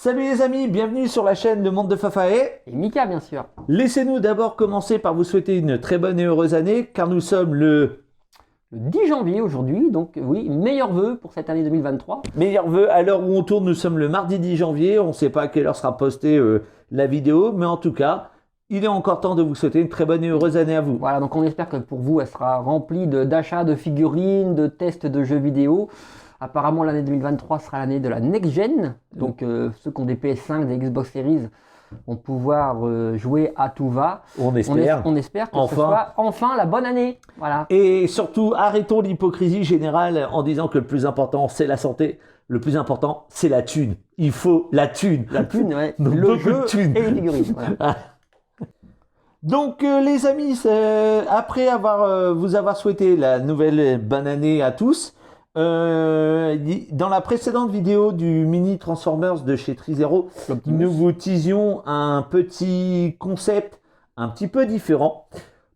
Salut les amis, bienvenue sur la chaîne Le Monde de Fafaé. Et Mika, bien sûr. Laissez-nous d'abord commencer par vous souhaiter une très bonne et heureuse année, car nous sommes le Le 10 janvier aujourd'hui, donc oui, meilleurs vœux pour cette année 2023. meilleur vœu. À l'heure où on tourne, nous sommes le mardi 10 janvier. On ne sait pas à quelle heure sera postée la vidéo, mais en tout cas, il est encore temps de vous souhaiter une très bonne et heureuse année à vous. Voilà, donc on espère que pour vous, elle sera remplie d'achats de figurines, de tests de jeux vidéo. Apparemment, l'année 2023 sera l'année de la next-gen. Donc ceux qui ont des PS5, des Xbox Series vont pouvoir jouer à tout va. On espère. On espère que ce soit enfin la bonne année. Voilà. Et surtout, arrêtons l'hypocrisie générale en disant que le plus important, c'est la santé. Le plus important, c'est la thune. Il faut la thune. La thune, ouais. Donc, Le beaucoup jeu de thunes. et les figurines. Voilà. Donc les amis, après vous avoir souhaité la nouvelle bonne année à tous, dans la précédente vidéo du mini Transformers de chez Trizero, nous vous teasions un petit concept un petit peu différent.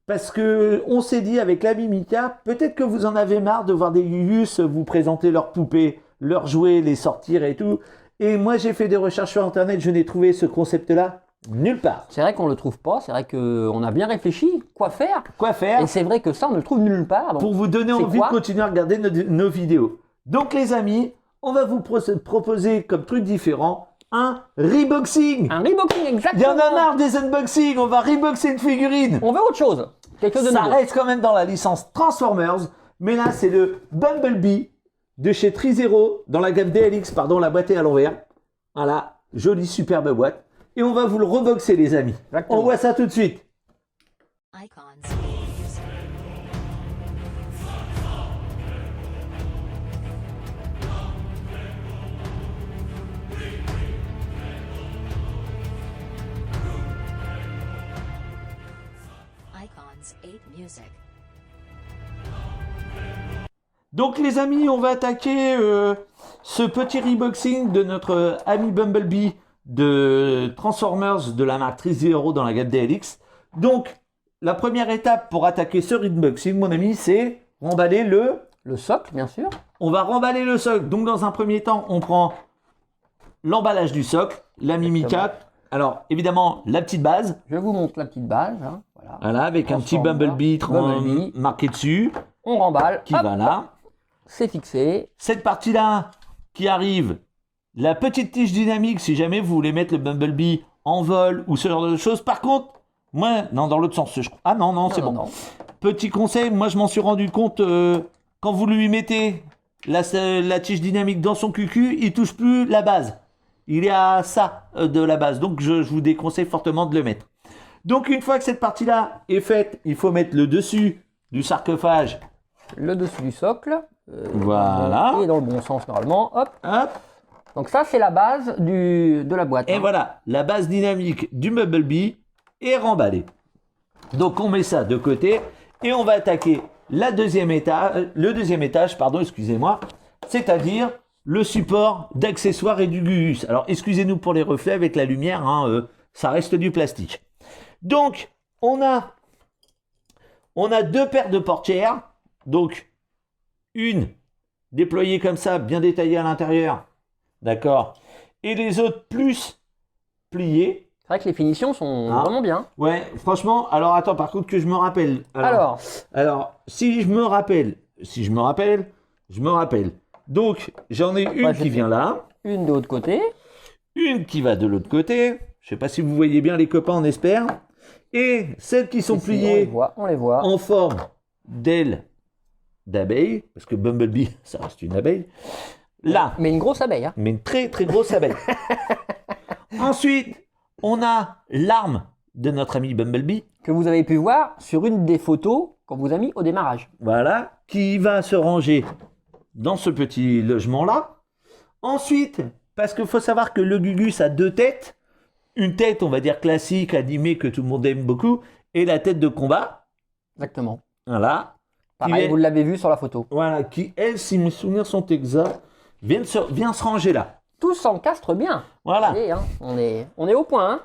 Parce que on s'est dit avec l'ami Mika, peut-être que vous en avez marre de voir des Gugus vous présenter leurs poupées, leurs jouets, les sortir et tout. Et moi j'ai fait des recherches sur internet, je n'ai trouvé ce concept-là nulle part. C'est vrai qu'on ne le trouve pas, c'est vrai qu'on a bien réfléchi, quoi faire. Quoi faire? Et c'est vrai que ça, on ne le trouve nulle part. Donc Pour vous donner envie de continuer à regarder nos vidéos. Donc les amis, on va vous proposer comme truc différent un reboxing. un rebooking, Il exactement. y en a marre des unboxings, on va reboxer une figurine. On veut autre chose. Quelque chose de Ça nouveau. reste quand même dans la licence Transformers, mais là c'est le Bumblebee de chez Trizero dans la gamme DLX, pardon, la boîte est à l'envers. Voilà, jolie superbe boîte. Et on va vous le reboxer les amis. Exactement. On voit ça tout de suite. Icons. Icons 8 Music. Donc les amis, on va attaquer ce petit reboxing de notre ami Bumblebee de Transformers de la marque Trizero dans la gamme DLX. Donc la première étape pour attaquer ce reboxing, mon ami, c'est remballer Le socle, bien sûr. On va remballer le socle. Donc dans un premier temps, on prend l'emballage du socle, l'ami Mika. Alors évidemment, la petite base. Je vous montre la petite base. Hein. Voilà. Voilà, avec un petit Transformer, Bumblebee marqué dessus, On remballe. qui Hop, va là. c'est fixé. Cette partie-là qui arrive, la petite tige dynamique, si jamais vous voulez mettre le Bumblebee en vol ou ce genre de choses. Par contre, moi, non, dans l'autre sens, je crois. Ah non, c'est bon. Non. Petit conseil, moi je m'en suis rendu compte quand vous lui mettez la tige dynamique dans son cucu, il touche plus la base. Il est à ça de la base. Donc je vous déconseille fortement de le mettre. Donc une fois que cette partie-là est faite, il faut mettre le dessus du sarcophage. Le dessus du socle. Voilà. Et dans le bon sens, normalement. Hop. Hop. Donc ça, c'est la base de la boîte. Et hein. voilà, la base dynamique du Bumblebee est remballée. Donc on met ça de côté et on va attaquer le deuxième étage, excusez-moi, c'est-à-dire le support d'accessoires et du Gugus. Alors excusez-nous pour les reflets avec la lumière, hein, ça reste du plastique. Donc on a deux paires de portières, donc une déployée comme ça, bien détaillée à l'intérieur, d'accord, et les autres plus pliées. C'est vrai que les finitions sont Ah. vraiment bien. Ouais, franchement, alors attends, par contre que je me rappelle. Alors, si je me rappelle. Donc, j'en ai une qui vient là, Une de l'autre côté. une qui va de l'autre côté. Je sais pas si vous voyez bien les copains, on espère. Et celles qui sont Ici, pliées on les voit. en forme d'aile d'abeille, parce que Bumblebee, ça reste une abeille. Là, Mais une grosse abeille. Hein. mais une très très grosse abeille. Ensuite, on a l'arme de notre ami Bumblebee. Que vous avez pu voir sur une des photos qu'on vous a mis au démarrage. Voilà, qui va se ranger dans ce petit logement-là. Ensuite, parce qu'il faut savoir que le Gugus a deux têtes. Une tête, on va dire, classique, animée, que tout le monde aime beaucoup, et la tête de combat. Exactement. Voilà. Pareil, Qui, vous l'avez vu sur la photo. voilà, qui, elle, si mes souvenirs sont exacts, vient se ranger là. Tout s'encastre bien. Voilà. Allez, hein, on est au point. Hein.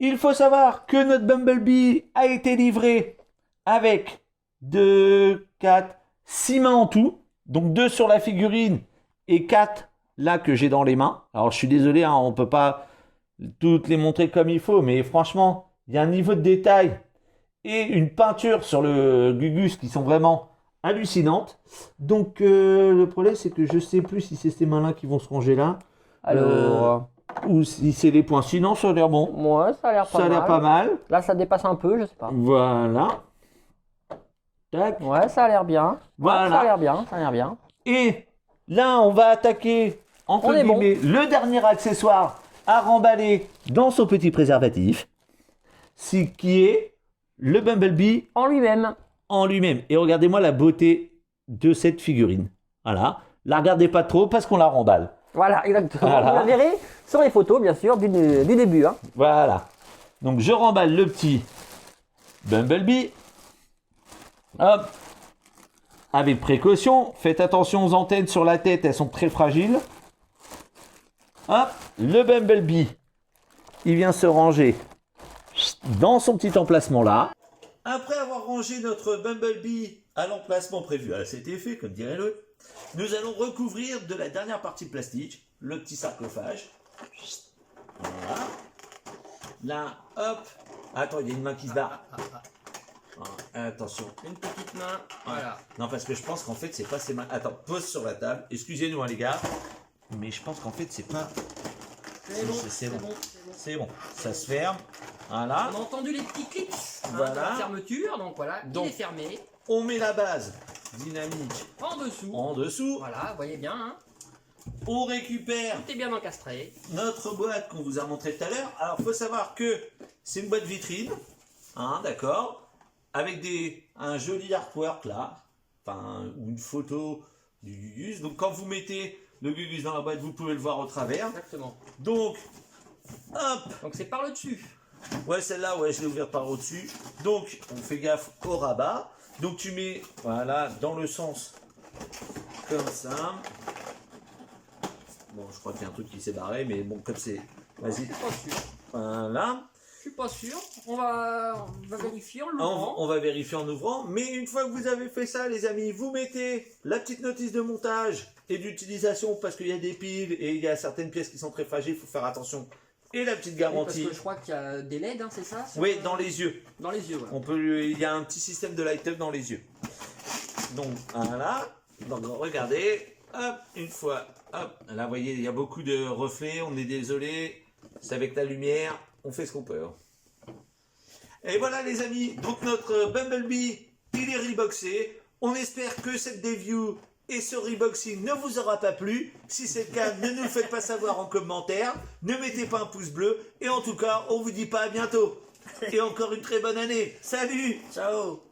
Il faut savoir que notre Bumblebee a été livré avec 2, 4, 6 mains en tout. Donc 2 sur la figurine et 4 là que j'ai dans les mains. Alors je suis désolé, hein, on peut pas toutes les montrer comme il faut, mais franchement, il y a un niveau de détail et une peinture sur le Gugus qui sont vraiment hallucinantes. Donc le problème c'est que je sais plus si c'est ces mains-là qui vont se ranger là. Alors, Ou si c'est les points. Sinon, ça a l'air bon. ouais, ça a l'air pas Ça a l'air mal. pas mal. Là, ça dépasse un peu, je sais pas. Voilà. Tac. Ouais, ça a l'air bien. Voilà. Ça a l'air bien, ça a l'air bien. Et là, on va attaquer, entre On est bon. guillemets, le dernier accessoire à remballer dans son petit préservatif, qui est le Bumblebee En lui-même. en lui-même. Et regardez-moi la beauté de cette figurine. Voilà. La regardez pas trop parce qu'on la remballe. Voilà, exactement. Voilà. Vous la verrez sur les photos, bien sûr, du début. Hein. Voilà. Donc je remballe le petit Bumblebee. Hop. Avec précaution. Faites attention aux antennes sur la tête, elles sont très fragiles. Hop. Le Bumblebee, il vient se ranger dans son petit emplacement là. Après avoir rangé notre Bumblebee à l'emplacement prévu à cet effet, comme dirait l'autre, nous allons recouvrir de la dernière partie de plastique, le petit sarcophage. Voilà. Là, hop. Attends, il y a une main qui se barre. Attention. Une petite main, voilà. Non, parce que je pense qu'en fait, c'est pas ces mains. Attends, pose sur la table. Excusez-nous, hein, les gars. Mais je pense qu'en fait, c'est pas. C'est bon, c'est c'est bon. bon, c'est bon. C'est bon. Ça se ferme. Voilà. On a entendu les petits clics Voilà. de la fermeture, donc voilà, Donc, il est fermé. On met la base dynamique En dessous. en dessous. Voilà, vous voyez bien, hein. On récupère Tout est bien encastré. notre boîte qu'on vous a montré tout à l'heure. Alors, il faut savoir que c'est une boîte vitrine. Hein, d'accord. Avec un joli artwork là. Enfin, ou une photo du Gugus. Donc, quand vous mettez le Gugus dans la boîte, vous pouvez le voir au travers. Exactement. Donc, hop. Donc c'est par le dessus. Ouais, celle-là, ouais, je l'ai ouverte par au-dessus. Donc, on fait gaffe au rabat. Donc, tu mets, voilà, dans le sens comme ça. Bon, je crois qu'il y a un truc qui s'est barré, mais bon, comme c'est... Je Vas-y. suis pas sûr. Voilà. Je suis pas sûr. On va vérifier en l'ouvrant. On va vérifier en ouvrant. Mais une fois que vous avez fait ça, les amis, vous mettez la petite notice de montage et d'utilisation parce qu'il y a des piles et il y a certaines pièces qui sont très fragiles, il faut faire attention. Et la petite Oui, garantie. parce que je crois qu'il y a des LED, hein, c'est ça Oui, dans les yeux. Dans les yeux, voilà. Il y a un petit système de light-up dans les yeux. Donc, voilà. Donc, regardez. Hop, une fois. Hop. Là, vous voyez, il y a beaucoup de reflets. On est désolé. C'est avec la lumière. On fait ce qu'on peut. Et voilà, les amis. Donc, notre Bumblebee, il est reboxé. On espère que cette review et ce reboxing ne vous aura pas plu. Si c'est le cas, ne nous le faites pas savoir en commentaire. Ne mettez pas un pouce bleu. Et en tout cas, on vous dit pas à bientôt. Et encore une très bonne année. Salut. Ciao.